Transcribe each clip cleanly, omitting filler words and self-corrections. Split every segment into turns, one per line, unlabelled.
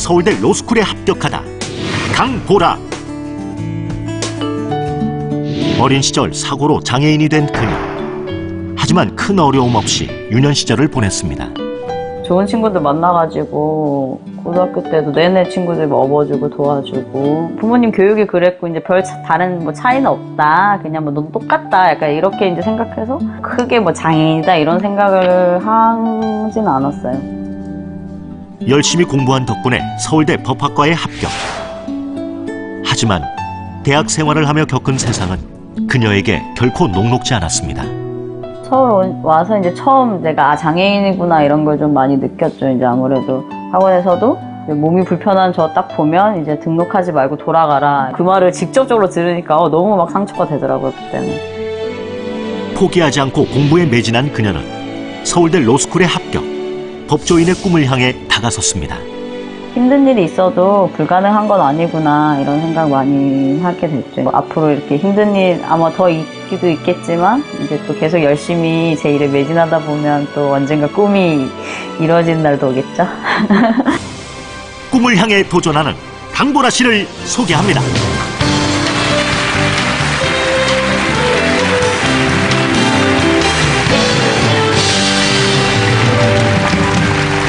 서울대 로스쿨에 합격하다. 강보라. 어린 시절 사고로 장애인이 된 그녀. 하지만 큰 어려움 없이 유년 시절을 보냈습니다.
좋은 친구들 만나가지고 고등학교 때도 내내 친구들 업어주고 도와주고 부모님 교육이 그랬고 이제 별 다른 뭐 차이는 없다 그냥 뭐 넌 똑같다 약간 이렇게 이제 생각해서 크게 뭐 장애인이다 이런 생각을 하진 않았어요.
열심히 공부한 덕분에 서울대 법학과에 합격. 하지만 대학 생활을 하며 겪은 세상은 그녀에게 결코 녹록지 않았습니다.
서울 와서 이제 처음 내가 장애인이구나 이런 걸 좀 많이 느꼈죠. 이제 아무래도 학원에서도 몸이 불편한 저 딱 보면 이제 등록하지 말고 돌아가라. 그 말을 직접적으로 들으니까 너무 막 상처가 되더라고요, 그때는.
포기하지 않고 공부에 매진한 그녀는 서울대 로스쿨에 합격. 법조인의 꿈을 향해 다가섰습니다.
힘든 일이 있어도 불가능한 건 아니구나 이런 생각 많이 하게 됐죠. 앞으로 이렇게 힘든 일 아마 더 있기도 있겠지만 이제 또 계속 열심히 제 일에 매진하다 보면 또 언젠가 꿈이 이루어지는 날도 오겠죠.
꿈을 향해 도전하는 강보라 씨를 소개합니다.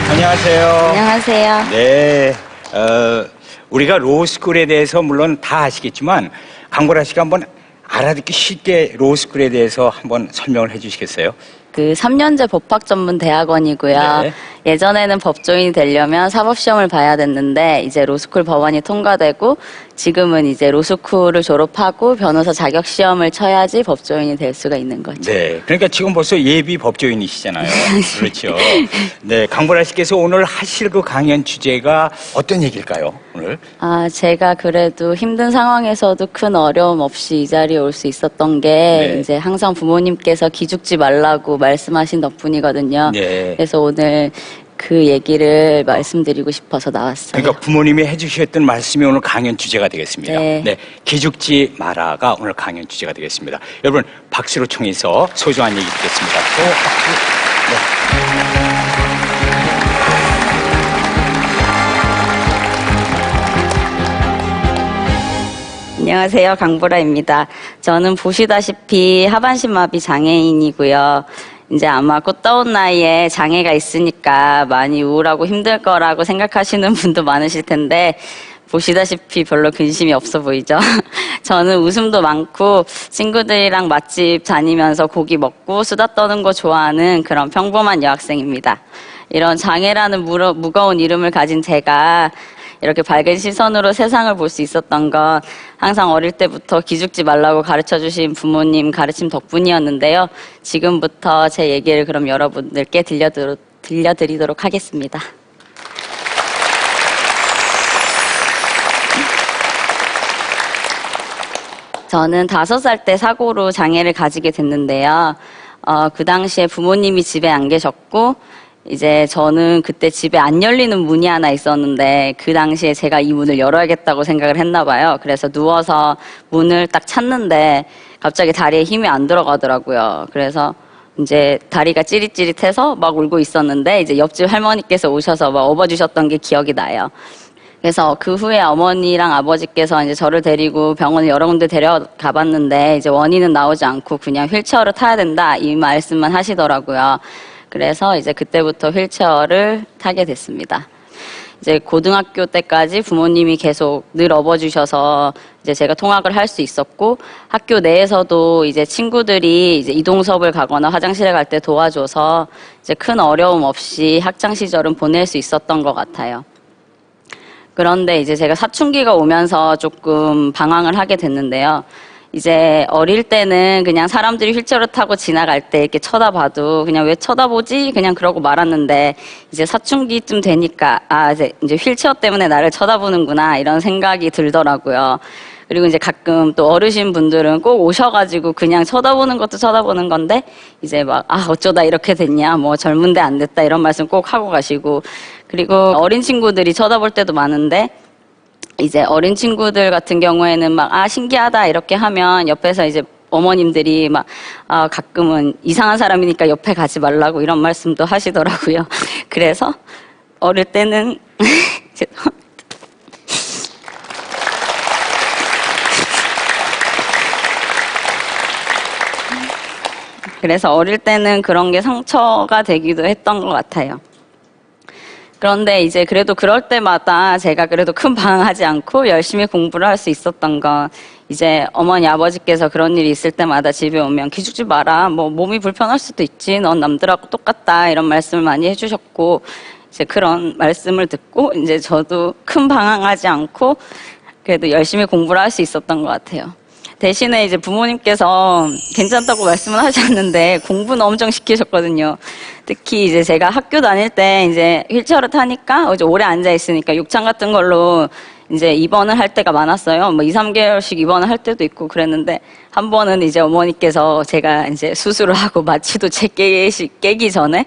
안녕하세요.
안녕하세요.
네, 우리가 로스쿨에 대해서 물론 다 아시겠지만 강보라 씨가 한번 알아듣기 쉽게 로스쿨에 대해서 한번 설명을 해주시겠어요?
그 3년제 법학전문대학원이고요.
네.
예전에는 법조인이 되려면 사법시험을 봐야 됐는데 이제 로스쿨 법원이 통과되고 지금은 이제 로스쿨을 졸업하고 변호사 자격시험을 쳐야지 법조인이 될 수가 있는 거죠.
네, 그러니까 지금 벌써 예비 법조인이시잖아요. 그렇죠. 네, 강보라 씨께서 오늘 하실 그 강연 주제가 어떤 얘기일까요, 오늘?
제가 그래도 힘든 상황에서도 큰 어려움 없이 이 자리에 올 수 있었던 게
네.
이제 항상 부모님께서 기죽지 말라고 말씀하신 덕분이거든요.
네.
그래서 오늘 그 얘기를 말씀드리고 싶어서 나왔어요.
그러니까 부모님이 해주셨던 말씀이 오늘 강연 주제가 되겠습니다.
네.
기죽지 마라가 오늘 강연 주제가 되겠습니다. 여러분 박수로 청해서 소중한 얘기 듣겠습니다.
안녕하세요. 강보라입니다. 저는 보시다시피 하반신마비 장애인이고요. 이제 아마 꽃다운 나이에 장애가 있으니까 많이 우울하고 힘들 거라고 생각하시는 분도 많으실 텐데 보시다시피 별로 근심이 없어 보이죠? 저는 웃음도 많고 친구들이랑 맛집 다니면서 고기 먹고 수다 떠는 거 좋아하는 그런 평범한 여학생입니다. 이런 장애라는 무거운 이름을 가진 제가 이렇게 밝은 시선으로 세상을 볼 수 있었던 건 항상 어릴 때부터 기죽지 말라고 가르쳐주신 부모님 가르침 덕분이었는데요. 지금부터 제 얘기를 그럼 여러분들께 들려드리도록 하겠습니다. 저는 5살 때 사고로 장애를 가지게 됐는데요. 그 당시에 부모님이 집에 안 계셨고 이제 저는 그때 집에 안 열리는 문이 하나 있었는데 그 당시에 제가 이 문을 열어야겠다고 생각을 했나 봐요. 그래서 누워서 문을 딱 찾는데 갑자기 다리에 힘이 안 들어가더라고요. 그래서 이제 다리가 찌릿찌릿해서 막 울고 있었는데 이제 옆집 할머니께서 오셔서 막 업어주셨던 게 기억이 나요. 그래서 그 후에 어머니랑 아버지께서 이제 저를 데리고 병원을 여러 군데 데려가 봤는데 이제 원인은 나오지 않고 그냥 휠체어를 타야 된다 이 말씀만 하시더라고요. 그래서 이제 그때부터 휠체어를 타게 됐습니다. 이제 고등학교 때까지 부모님이 계속 늘 업어주셔서 이제 제가 통학을 할 수 있었고 학교 내에서도 이제 친구들이 이제 이동 수업을 가거나 화장실에 갈 때 도와줘서 이제 큰 어려움 없이 학창 시절은 보낼 수 있었던 것 같아요. 그런데 이제 제가 사춘기가 오면서 조금 방황을 하게 됐는데요. 이제 어릴 때는 그냥 사람들이 휠체어를 타고 지나갈 때 이렇게 쳐다봐도 그냥 왜 쳐다보지? 그냥 그러고 말았는데 이제 사춘기쯤 되니까 이제 휠체어 때문에 나를 쳐다보는구나 이런 생각이 들더라고요. 그리고 이제 가끔 또 어르신 분들은 꼭 오셔가지고 그냥 쳐다보는 것도 쳐다보는 건데 이제 막 어쩌다 이렇게 됐냐 뭐 젊은데 안 됐다 이런 말씀 꼭 하고 가시고 그리고 어린 친구들이 쳐다볼 때도 많은데 이제 어린 친구들 같은 경우에는 막 신기하다 이렇게 하면 옆에서 이제 어머님들이 막 가끔은 이상한 사람이니까 옆에 가지 말라고 이런 말씀도 하시더라고요. 그래서 어릴 때는 그래서 어릴 때는 그런 게 상처가 되기도 했던 것 같아요. 그런데 이제 그래도 그럴 때마다 제가 그래도 큰 방황하지 않고 열심히 공부를 할 수 있었던 건 이제 어머니 아버지께서 그런 일이 있을 때마다 집에 오면 기죽지 마라. 뭐 몸이 불편할 수도 있지. 넌 남들하고 똑같다. 이런 말씀을 많이 해주셨고 이제 그런 말씀을 듣고 이제 저도 큰 방황하지 않고 그래도 열심히 공부를 할 수 있었던 것 같아요. 대신에 이제 부모님께서 괜찮다고 말씀은 하셨는데 공부는 엄청 시키셨거든요. 특히 이제 제가 학교 다닐 때 이제 휠체어를 타니까 이제 오래 앉아 있으니까 욕창 같은 걸로 이제 입원을 할 때가 많았어요. 뭐 2, 3개월씩 입원을 할 때도 있고 그랬는데 한 번은 이제 어머니께서 제가 이제 수술을 하고 마취도 깨기 전에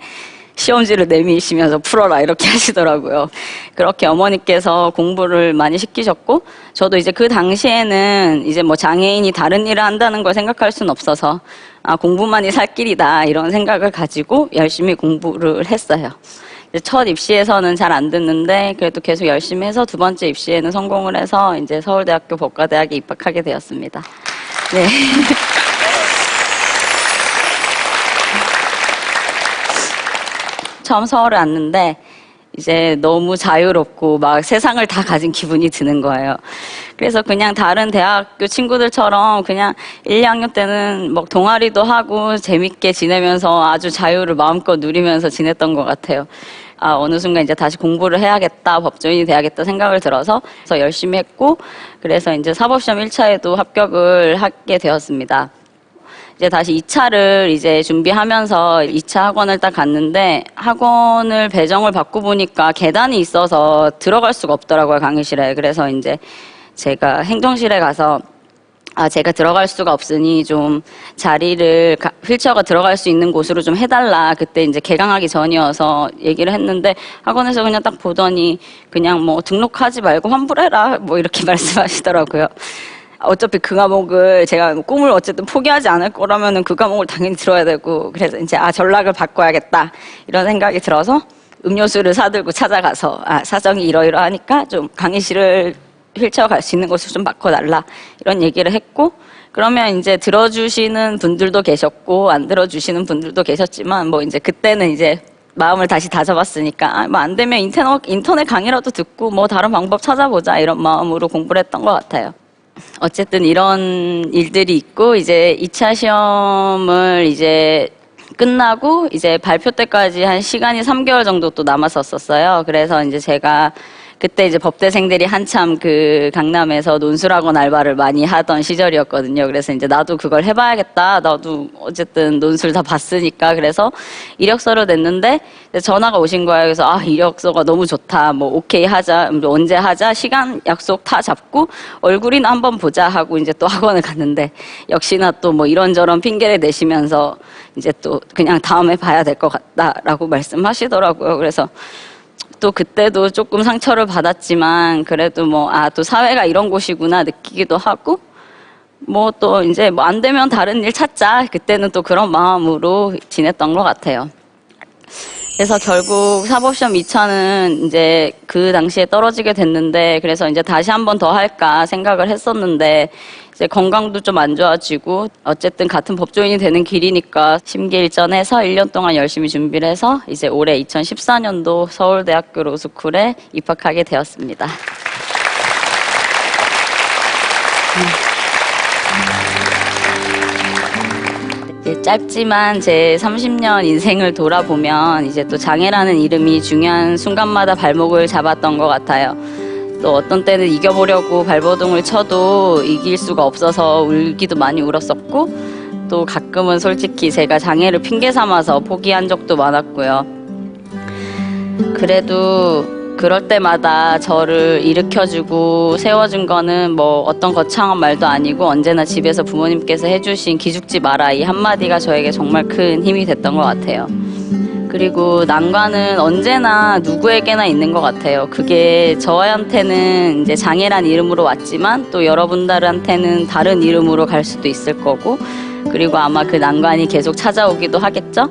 시험지를 내미시면서 풀어라 이렇게 하시더라고요. 그렇게 어머니께서 공부를 많이 시키셨고 저도 이제 그 당시에는 이제 뭐 장애인이 다른 일을 한다는 걸 생각할 수는 없어서 아 공부만이 살 길이다 이런 생각을 가지고 열심히 공부를 했어요. 첫 입시에서는 잘 안 듣는데 그래도 계속 열심히 해서 두 번째 입시에는 성공을 해서 이제 서울대학교 법과대학에 입학하게 되었습니다. 네. 처음 서울에 왔는데 이제 너무 자유롭고 막 세상을 다 가진 기분이 드는 거예요. 그래서 그냥 다른 대학교 친구들처럼 그냥 1, 2학년 때는 뭐 동아리도 하고 재밌게 지내면서 아주 자유를 마음껏 누리면서 지냈던 것 같아요. 아, 어느 순간 이제 다시 공부를 해야겠다, 법조인이 돼야겠다 생각을 들어서 그래서 열심히 했고 그래서 이제 사법시험 1차에도 합격을 하게 되었습니다. 이제 다시 2차를 이제 준비하면서 2차 학원을 딱 갔는데 학원을 배정을 받고 보니까 계단이 있어서 들어갈 수가 없더라고요, 강의실에. 그래서 이제 제가 행정실에 가서 제가 들어갈 수가 없으니 좀 자리를 휠체어가 들어갈 수 있는 곳으로 좀 해달라. 그때 이제 개강하기 전이어서 얘기를 했는데 학원에서 그냥 딱 보더니 그냥 뭐 등록하지 말고 환불해라. 뭐 이렇게 말씀하시더라고요. 어차피 그 과목을 제가 꿈을 어쨌든 포기하지 않을 거라면은 그 과목을 당연히 들어야 되고 그래서 이제 전락을 바꿔야겠다 이런 생각이 들어서 음료수를 사들고 찾아가서 사정이 이러이러하니까 좀 강의실을 휠체어 갈 수 있는 곳을 좀 바꿔달라 이런 얘기를 했고 그러면 이제 들어주시는 분들도 계셨고 안 들어주시는 분들도 계셨지만 뭐 이제 그때는 이제 마음을 다시 다져봤으니까 뭐 안 되면 인터넷 강의라도 듣고 뭐 다른 방법 찾아보자 이런 마음으로 공부를 했던 것 같아요. 어쨌든 이런 일들이 있고 이제 2차 시험을 이제 끝나고 이제 발표 때까지 한 시간이 3개월 정도 또 남았었어요. 그래서 이제 제가 그때 이제 법대생들이 한참 그 강남에서 논술학원 알바를 많이 하던 시절이었거든요. 그래서 이제 나도 그걸 해봐야겠다. 나도 어쨌든 논술 다 봤으니까. 그래서 이력서를 냈는데 전화가 오신 거예요. 그래서 이력서가 너무 좋다. 뭐 오케이 하자. 언제 하자. 시간 약속 다 잡고 얼굴이나 한번 보자 하고 이제 또 학원을 갔는데 역시나 또 뭐 이런저런 핑계를 내시면서 이제 또 그냥 다음에 봐야 될 것 같다라고 말씀하시더라고요. 그래서 또 그때도 조금 상처를 받았지만 그래도 뭐 또 사회가 이런 곳이구나 느끼기도 하고 뭐 또 이제 뭐 안 되면 다른 일 찾자 그때는 또 그런 마음으로 지냈던 것 같아요. 그래서 결국 사법시험 2차는 이제 그 당시에 떨어지게 됐는데 그래서 이제 다시 한 번 더 할까 생각을 했었는데 이제 건강도 좀 안 좋아지고 어쨌든 같은 법조인이 되는 길이니까 심기일전해서 1년 동안 열심히 준비를 해서 이제 올해 2014년도 서울대학교 로스쿨에 입학하게 되었습니다. 이제 짧지만 제 30년 인생을 돌아보면 이제 또 장애라는 이름이 중요한 순간마다 발목을 잡았던 것 같아요. 또 어떤 때는 이겨보려고 발버둥을 쳐도 이길 수가 없어서 울기도 많이 울었었고 또 가끔은 솔직히 제가 장애를 핑계 삼아서 포기한 적도 많았고요. 그래도 그럴 때마다 저를 일으켜주고 세워준 거는 뭐 어떤 거창한 말도 아니고 언제나 집에서 부모님께서 해주신 기죽지 마라 이 한마디가 저에게 정말 큰 힘이 됐던 것 같아요. 그리고 난관은 언제나 누구에게나 있는 것 같아요. 그게 저한테는 이제 장애란 이름으로 왔지만 또 여러분들한테는 다른 이름으로 갈 수도 있을 거고 그리고 아마 그 난관이 계속 찾아오기도 하겠죠.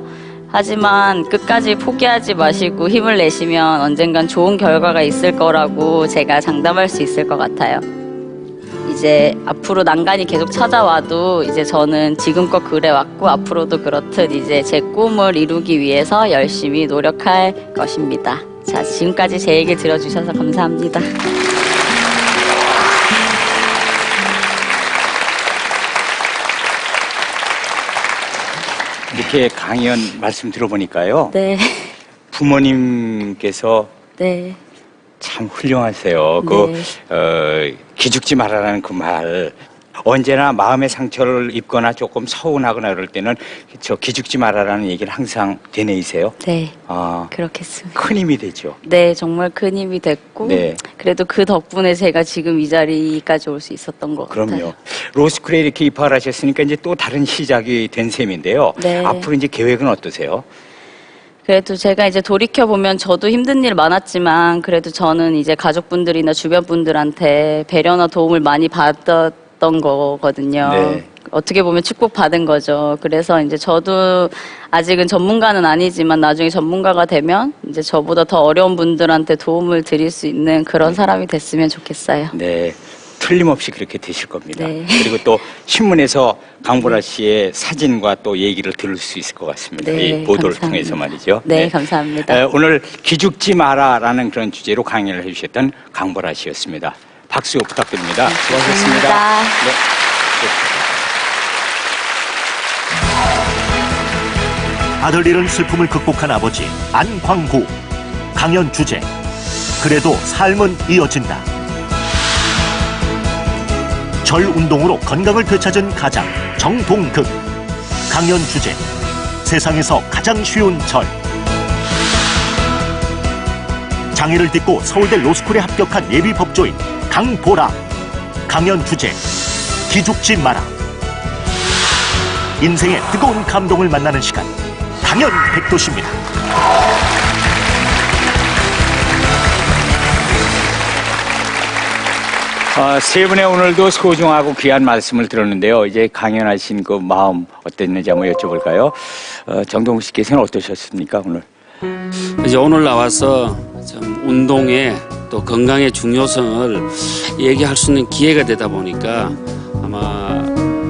하지만 끝까지 포기하지 마시고 힘을 내시면 언젠간 좋은 결과가 있을 거라고 제가 장담할 수 있을 것 같아요. 이제 앞으로 난간이 계속 찾아와도 이제 저는 지금껏 그래왔고 앞으로도 그렇듯 이제 제 꿈을 이루기 위해서 열심히 노력할 것입니다. 자, 지금까지 제 얘기 들어주셔서 감사합니다.
이렇게 강연 말씀 들어보니까요.
네,
부모님께서
네,
참 훌륭하세요.
네.
기죽지 말아라는 그 말. 언제나 마음의 상처를 입거나 조금 서운하거나 그럴 때는 저 기죽지 말아라는 얘기를 항상 되뇌이세요.
네,
아,
그렇겠습니다.
큰 힘이 되죠.
네, 정말 큰 힘이 됐고
네.
그래도 그 덕분에 제가 지금 이 자리까지 올 수 있었던 것
그럼요.
같아요.
로스쿨에 이렇게 입학을 하셨으니까 이제 또 다른 시작이 된 셈인데요.
네.
앞으로 이제 계획은 어떠세요?
그래도 제가 이제 돌이켜보면 저도 힘든 일 많았지만 그래도 저는 이제 가족분들이나 주변 분들한테 배려나 도움을 많이 받았던 거거든요.
네.
어떻게 보면 축복받은 거죠. 그래서 이제 저도 아직은 전문가는 아니지만 나중에 전문가가 되면 이제 저보다 더 어려운 분들한테 도움을 드릴 수 있는 그런 사람이 됐으면 좋겠어요.
네. 틀림없이 그렇게 되실 겁니다.
네.
그리고 또 신문에서 강보라 씨의 사진과 또 얘기를 들을 수 있을 것 같습니다.
네,
이 보도를
감사합니다.
통해서 말이죠.
네, 감사합니다.
오늘 기죽지 마라라는 그런 주제로 강연을 해주셨던 강보라 씨였습니다. 박수 부탁드립니다. 수고하셨습니다.
감사합니다.
네.
아들 잃은 슬픔을 극복한 아버지 안광구. 강연 주제 그래도 삶은 이어진다. 절 운동으로 건강을 되찾은 가장 정동극. 강연 주제 세상에서 가장 쉬운 절. 장애를 딛고 서울대 로스쿨에 합격한 예비 법조인 강보라. 강연 주제 기죽지 마라. 인생의 뜨거운 감동을 만나는 시간 강연 백도시입니다.
세 분의 오늘도 소중하고 귀한 말씀을 들었는데요. 이제 강연하신 그 마음 어땠는지 한번 여쭤볼까요? 정동욱 씨께서는 어떠셨습니까, 오늘?
이제 오늘 나와서 좀 운동의 또 건강의 중요성을 얘기할 수 있는 기회가 되다 보니까 아마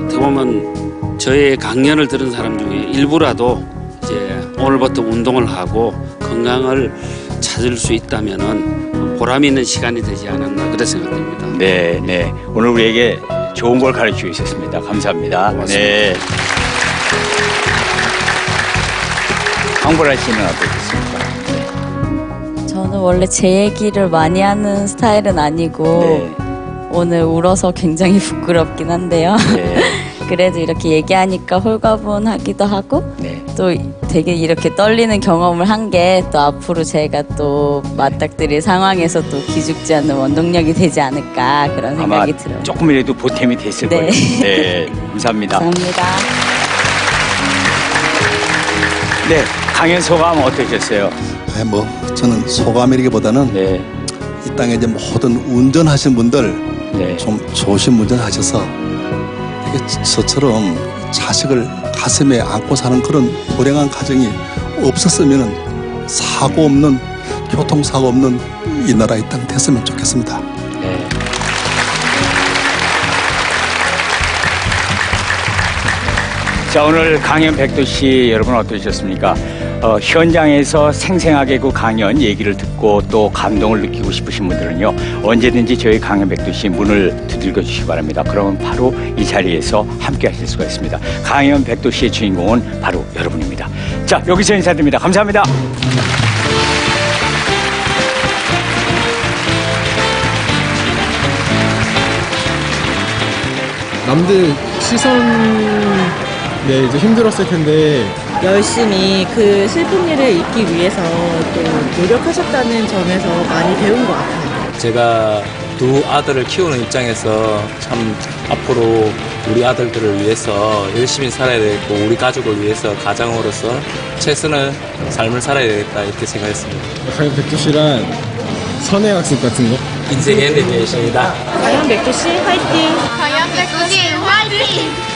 어떻게 보면 저의 강연을 들은 사람 중에 일부라도 이제 오늘부터 운동을 하고 건강을 찾을 수 있다면은 보람 있는 시간이 되지 않았나 그렇게 생각됩니다.
네, 네. 오늘 우리에게 좋은 걸 가르쳐 주셨습니다. 감사합니다.
고맙습니다.
네. 강보라 씨는 어떠셨습니까?
저는 원래 제 얘기를 많이 하는 스타일은 아니고
네.
오늘 울어서 굉장히 부끄럽긴 한데요.
네.
그래도 이렇게 얘기하니까 홀가분하기도 하고
네.
또 되게 이렇게 떨리는 경험을 한 게 또 앞으로 제가 또 맞닥뜨릴 상황에서 또 기죽지 않는 원동력이 되지 않을까 그런
아마
생각이 들어요.
조금이라도 보탬이 됐을
네.
거예요. 네. 감사합니다.
감사합니다.
네. 강연 소감 어떠셨어요?
뭐 저는 소감이라기보다는
네.
이 땅에 이제 모든 운전하시는 분들
네.
좀 조심 운전하셔서 되게 저처럼 자식을 가슴에 안고 사는 그런 불행한 가정이 없었으면 사고 없는 교통사고 없는 이 나라 이 땅 됐으면 좋겠습니다.
네. 자, 오늘 강연 백도씨 여러분 어떠셨습니까? 현장에서 생생하게 그 강연 얘기를 듣고 또 감동을 느끼고 싶으신 분들은요, 언제든지 저희 강연 백도씨 문을 두들겨 주시기 바랍니다. 그러면 바로 이 자리에서 함께 하실 수가 있습니다. 강연 백도씨의 주인공은 바로 여러분입니다. 자, 여기서 인사드립니다. 감사합니다.
남들 시선에 이제 힘들었을 텐데
열심히 그 슬픈 일을 잊기 위해서 또 노력하셨다는 점에서 많이 배운 것 같아요.
제가 두 아들을 키우는 입장에서 참 앞으로 우리 아들들을 위해서 열심히 살아야 되겠고 우리 가족을 위해서 가장으로서 최선의 삶을 살아야 되겠다 이렇게 생각했습니다.
강연 백두씨란 선행 학습 같은 거?
인생의 애니메이션이다.
과연 백두씨 화이팅!
과연 백두씨 화이팅!